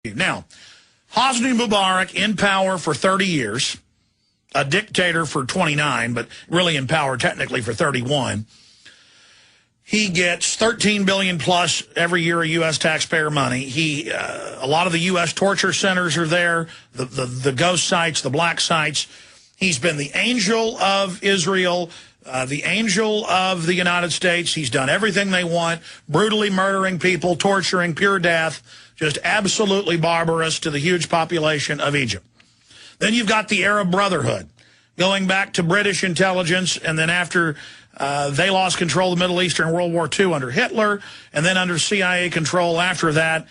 Now, Hosni Mubarak in power for 30 years, a dictator for 29, but really in power technically for 31. He gets $13 billion plus every year of U.S. taxpayer money. A lot of the U.S. torture centers are there, the ghost sites, the black sites. He's been the angel of Israel, the angel of the United States. He's done everything they want, brutally murdering people, torturing, pure death, just absolutely barbarous to the huge population of Egypt. Then you've got the Arab Brotherhood, going back to British intelligence, and then after they lost control of the Middle East during World War II under Hitler, and then under CIA control after that.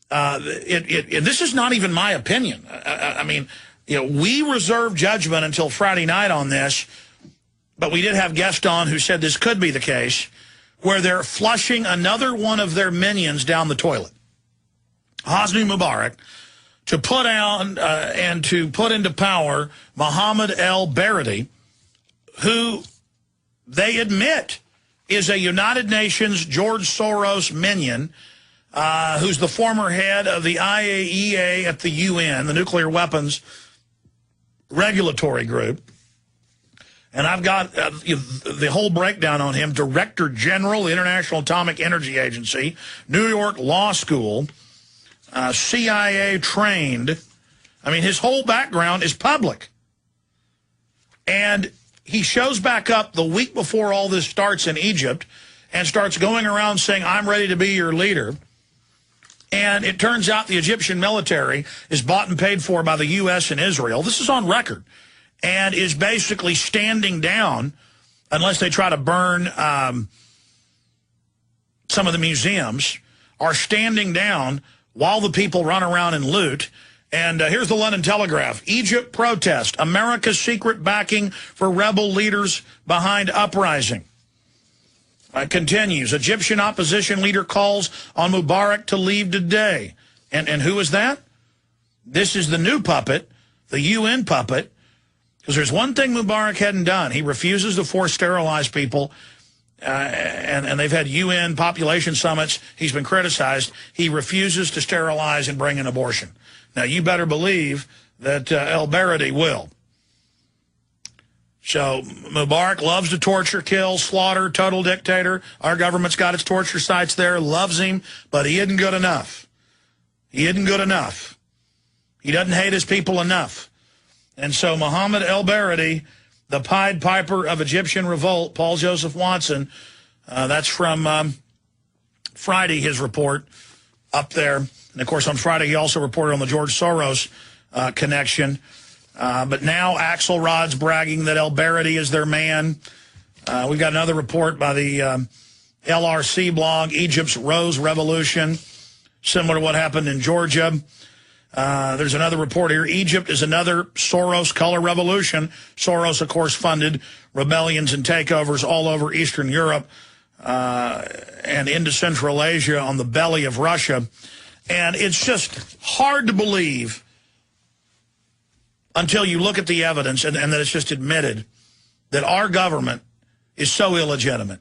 This is not even my opinion. I mean, you know, we reserve judgment until Friday night on this, but we did have guests on who said this could be the case, where they're flushing another one of their minions down the toilet. Hosni Mubarak, to put on and to put into power Mohammed el-Baradei, who they admit is a United Nations George Soros minion, who's the former head of the IAEA at the UN, the Nuclear Weapons Regulatory Group. And I've got the whole breakdown on him. Director General, the International Atomic Energy Agency, New York Law School, CIA trained. I mean, his whole background is public. And he shows back up the week before all this starts in Egypt and starts going around saying, I'm ready to be your leader. And it turns out the Egyptian military is bought and paid for by the U.S. and Israel. This is on record. And is basically standing down, unless they try to burn some of the museums, are standing down while the people run around and loot. And here's the London Telegraph. Egypt protest. America's secret backing for rebel leaders behind uprising. Continues. Egyptian opposition leader calls on Mubarak to leave today. And who is that? This is the new puppet, the UN puppet. Because there's one thing Mubarak hadn't done. He refuses to force sterilize people. And they've had UN population summits. He's been criticized. He refuses to sterilize and bring an abortion. Now, you better believe that el-Baradei will. So Mubarak loves to torture, kill, slaughter, total dictator. Our government's got its torture sites there, loves him, but he isn't good enough. He isn't good enough. He doesn't hate his people enough. And so Mohammed el-Baradei, the Pied Piper of Egyptian revolt, Paul Joseph Watson, that's from Friday, his report up there. And, of course, on Friday he also reported on the George Soros connection. But now Axelrod's bragging that el-Baradei is their man. We've got another report by the LRC blog, Egypt's Rose Revolution, similar to what happened in Georgia. There's another report here. Egypt is another Soros color revolution. Soros, of course, funded rebellions and takeovers all over Eastern Europe and into Central Asia on the belly of Russia. And it's just hard to believe until you look at the evidence and that it's just admitted that our government is so illegitimate.